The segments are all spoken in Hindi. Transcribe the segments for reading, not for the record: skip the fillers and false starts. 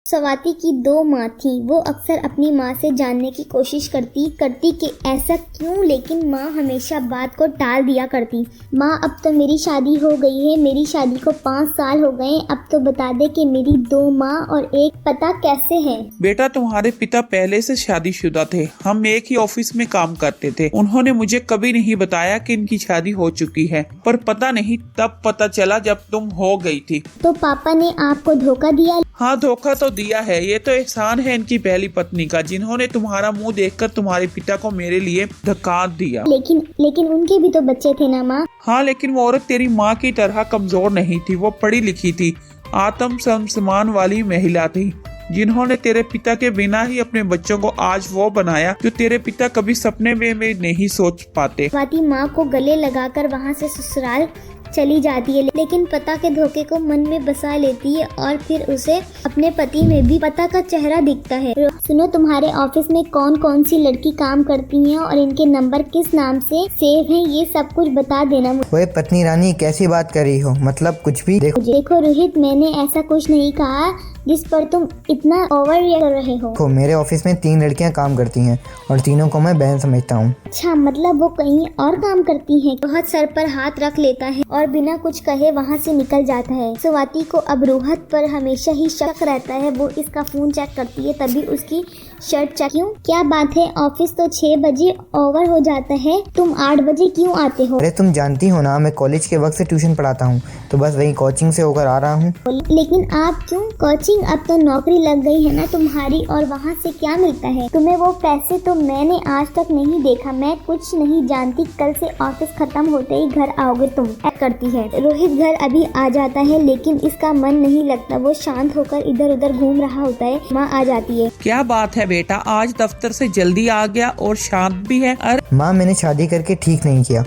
स्वाति की दो माँ थी। वो अक्सर अपनी माँ से जानने की कोशिश करती कि ऐसा क्यों, लेकिन माँ हमेशा बात को टाल दिया करती। माँ, अब तो मेरी शादी हो गई है, मेरी शादी को 5 साल हो गए, अब तो बता दे कि मेरी 2 माँ और एक पता कैसे है। बेटा, तुम्हारे पिता पहले से शादीशुदा थे। हम एक ही ऑफिस में काम करते थे। उन्होंने मुझे कभी नहीं बताया कि इनकी शादी हो चुकी है, पर पता नहीं तब पता चला जब तुम हो गई थी। तो पापा ने आपको धोखा दिया? हाँ, धोखा तो दिया है। ये तो एहसान है इनकी पहली पत्नी का, जिन्होंने तुम्हारा मुंह देखकर तुम्हारे पिता को मेरे लिए धक्का दिया। लेकिन उनके भी तो बच्चे थे ना माँ। हाँ, लेकिन वो औरत तेरी माँ की तरह कमजोर नहीं थी। वो पढ़ी लिखी थी, आत्म सम्मान वाली महिला थी, जिन्होंने तेरे पिता के बिना ही अपने बच्चों को आज वो बनाया जो तेरे पिता कभी सपने में नहीं सोच पाते। स्वाति माँ को गले लगाकर वहाँ से ससुराल चली जाती है, लेकिन पता के धोखे को मन में बसा लेती है और फिर उसे अपने पति में भी पता का चेहरा दिखता है। सुनो, तुम्हारे ऑफिस में कौन कौन सी लड़की काम करती हैं और इनके नंबर किस नाम से सेव हैं, ये सब कुछ बता देना। ओए पत्नी रानी, कैसी बात कर रही हो? मतलब कुछ भी। देखो रोहित, मैंने ऐसा कुछ नहीं कहा जिस पर तुम इतना ओवर रिएक्ट कर रहे हो। मेरे ऑफिस में 3 लड़कियां काम करती हैं और तीनों को मैं बहन समझता हूँ। अच्छा, मतलब वो कहीं और काम करती हैं। रोहत सर पर हाथ रख लेता है और बिना कुछ कहे वहाँ से निकल जाता है। स्वाति को अब रोहत पर हमेशा ही शक रहता है। वो इसका फोन चेक करती है, तभी उसकी शर्ट चेक। क्यों, क्या बात है? ऑफिस तो 6 बजे ओवर हो जाता है, तुम 8 बजे क्यों आते हो? अरे तुम जानती हो ना, मैं कॉलेज के वक्त से ट्यूशन पढ़ाता हूँ, तो बस वही कोचिंग से होकर आ रहा हूँ। लेकिन आप क्यों कोचिंग? अब तो नौकरी लग गई है ना तुम्हारी, और वहाँ से क्या मिलता है तुम्हें? वो पैसे तो मैंने आज तक नहीं देखा। मैं कुछ नहीं जानती, कल से ऑफिस खत्म होते ही घर आओगे तुम। करती है। रोहित घर अभी आ जाता है, लेकिन इसका मन नहीं लगता। वो शांत होकर इधर उधर घूम रहा होता है। माँ आ जाती है। क्या बात है बेटा, आज दफ्तर से जल्दी आ गया और शांत भी है। अरे माँ, मैंने शादी करके ठीक नहीं किया।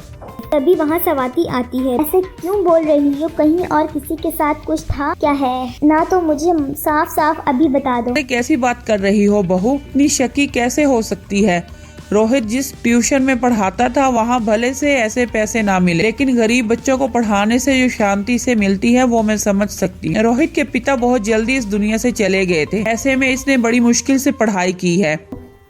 तभी वहाँ स्वाति आती है। ऐसे क्यों बोल रही हो? कहीं और किसी के साथ कुछ था क्या है ना? तो मुझे साफ साफ अभी बता दो। कैसी बात कर रही हो बहू? इतनी शकी कैसे हो सकती है? रोहित जिस ट्यूशन में पढ़ाता था वहाँ भले से ऐसे पैसे ना मिले, लेकिन गरीब बच्चों को पढ़ाने से जो शांति से मिलती है वो मैं समझ सकती हूँ। रोहित के पिता बहुत जल्दी इस दुनिया से चले गए थे, ऐसे में इसने बड़ी मुश्किल से पढ़ाई की है।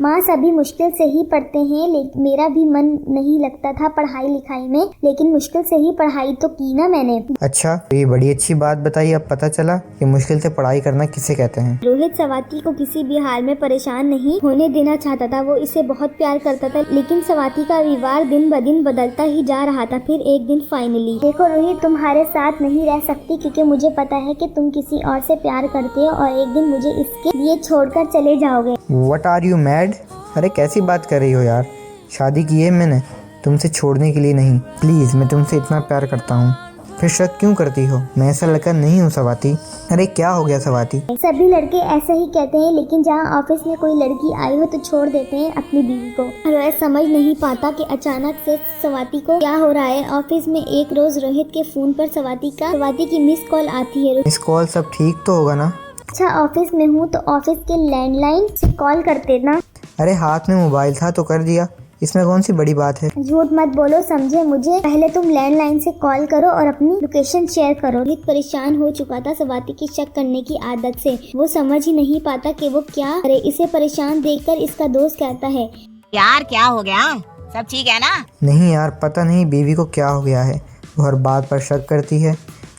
माँ, सभी मुश्किल से ही पढ़ते हैं, लेकिन मेरा भी मन नहीं लगता था पढ़ाई लिखाई में, लेकिन मुश्किल से ही पढ़ाई तो की ना मैंने। अच्छा, तो ये बड़ी अच्छी बात बताई। अब पता चला कि मुश्किल से पढ़ाई करना किसे कहते हैं। रोहित स्वाति को किसी भी हाल में परेशान नहीं होने देना चाहता था। वो इसे बहुत प्यार करता था, लेकिन स्वाति का व्यवहार दिन ब दिन बदलता ही जा रहा था। फिर एक दिन फाइनली, देखो रोहित, तुम्हारे साथ नहीं रह सकती क्योंकि मुझे पता है कि तुम किसी और से प्यार करते हो और एक दिन मुझे इसके लिए छोड़कर चले जाओगे। What are you mad? अरे कैसी बात कर रही हो यार? शादी की है मैंने, तुमसे छोड़ने के लिए नहीं। प्लीज, मैं तुमसे इतना प्यार करता हूँ, फिर शक क्यों करती हो? मैं ऐसा लड़का नहीं हूँ स्वाति। अरे क्या हो गया स्वाति? सभी लड़के ऐसा ही कहते हैं, लेकिन जहाँ ऑफिस में कोई लड़की आई हो तो छोड़ देते हैं अपनी बीवी को। रोहित समझ नहीं पाता कि अचानक से स्वाति को क्या हो रहा है। ऑफिस में एक रोज रोहित के फोन पर स्वाति की मिस कॉल आती है। Miss call? सब ठीक तो होगा ना? अच्छा, ऑफिस में हूँ तो ऑफिस के लैंडलाइन से कॉल करते ना। अरे हाथ में मोबाइल था तो कर दिया, इसमें कौन सी बड़ी बात है? झूठ मत बोलो, समझे मुझे। पहले तुम लैंडलाइन से कॉल करो और अपनी लोकेशन शेयर करो। रोहित परेशान हो चुका था स्वाति की शक करने की आदत से। वो समझ ही नहीं पाता कि वो क्या करे। इसे परेशान देखकर इसका दोस्त कहता है, यार क्या हो गया? सब ठीक है ना? नहीं यार, पता नहीं बीवी को क्या हो गया है, वो हर बात पर शक करती है।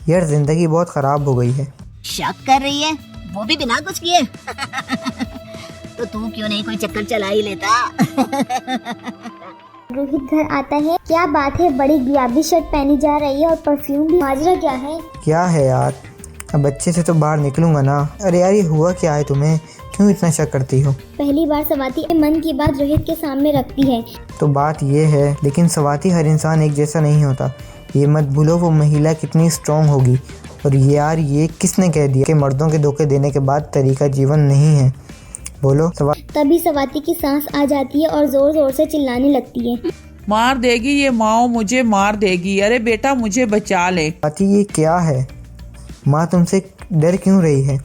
यार जिंदगी बहुत खराब हो गई है। शक कर रही है, वो भी बिना कुछ किए? तो तू क्यों नहीं कोई चक्कर चला ही लेता? रोहित घर आता है। क्या बात है, बड़ी गुलाबी शर्ट पहनी जा रही है और परफ्यूम भी। माजरा क्या है? क्या है यार, अब बच्चे से तो बाहर निकलूंगा ना। अरे यार, ये हुआ क्या है तुम्हें? क्यों इतना शक करती हो? पहली बार स्वाति मन की बात रोहित के सामने रखती है। तो बात ये है, लेकिन स्वाति, हर इंसान एक जैसा नहीं होता। ये मत भूलो वो महिला कितनी स्ट्रॉन्ग होगी। और यार, ये किसने कह दिया कि मर्दों के धोखे देने के बाद तरीका जीवन नहीं है? बोलो। तभी स्वाति की सांस आ जाती है और जोर जोर से चिल्लाने लगती है, मार देगी ये माँ, मुझे मार देगी। अरे बेटा, मुझे बचा ले। स्वाति, ये क्या है? माँ तुमसे डर क्यों रही है?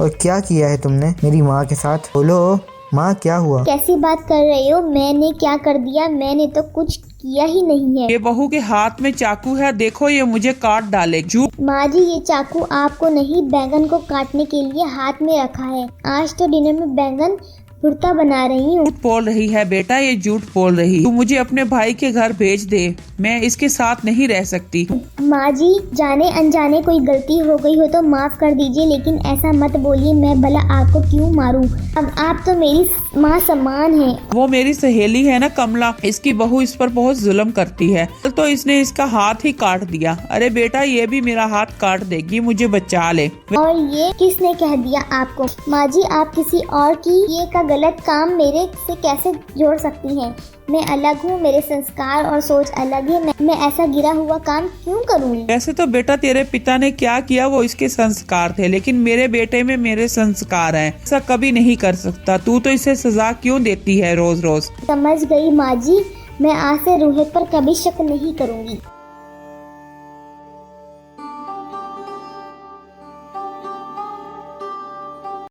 और क्या किया है तुमने मेरी माँ के साथ? बोलो माँ, क्या हुआ? कैसी बात कर रहे हो? मैंने क्या कर दिया? मैंने तो कुछ किया ही नहीं है। ये बहू के हाथ में चाकू है, देखो ये मुझे काट डाले। झूठ माँ जी, ये चाकू आपको नहीं बैंगन को काटने के लिए हाथ में रखा है। आज तो डिनर में बैंगन भुर्ता बना रही हूँ। बोल रही है बेटा, ये झूठ बोल रही। तू मुझे अपने भाई के घर भेज दे, मैं इसके साथ नहीं रह सकती। माँ जी, जाने अनजाने कोई गलती हो गई हो तो माफ कर दीजिए, लेकिन ऐसा मत बोलिए। मैं भला आपको क्यों मारूं? अब आप तो मेरी माँ समान है। वो मेरी सहेली है ना कमला, इसकी बहू इस पर बहुत जुल्म करती है, तो इसने इसका हाथ ही काट दिया। अरे बेटा, ये भी मेरा हाथ काट देगी, मुझे बचा ले। और ये किसने कह दिया आपको? माँ जी, आप किसी और की ये का गलत काम मेरे से कैसे जोड़ सकती हैं? मैं अलग हूँ, मेरे संस्कार और सोच अलग है। मैं ऐसा गिरा हुआ काम क्यों करूँगी? वैसे तो बेटा तेरे पिता ने क्या किया वो इसके संस्कार थे, लेकिन मेरे बेटे में मेरे संस्कार हैं। ऐसा कभी नहीं कर सकता। तू तो इसे सजा क्यों देती है रोज रोज? समझ गई माँ जी, मैं आज से रोहित पर कभी शक नहीं करूँगी।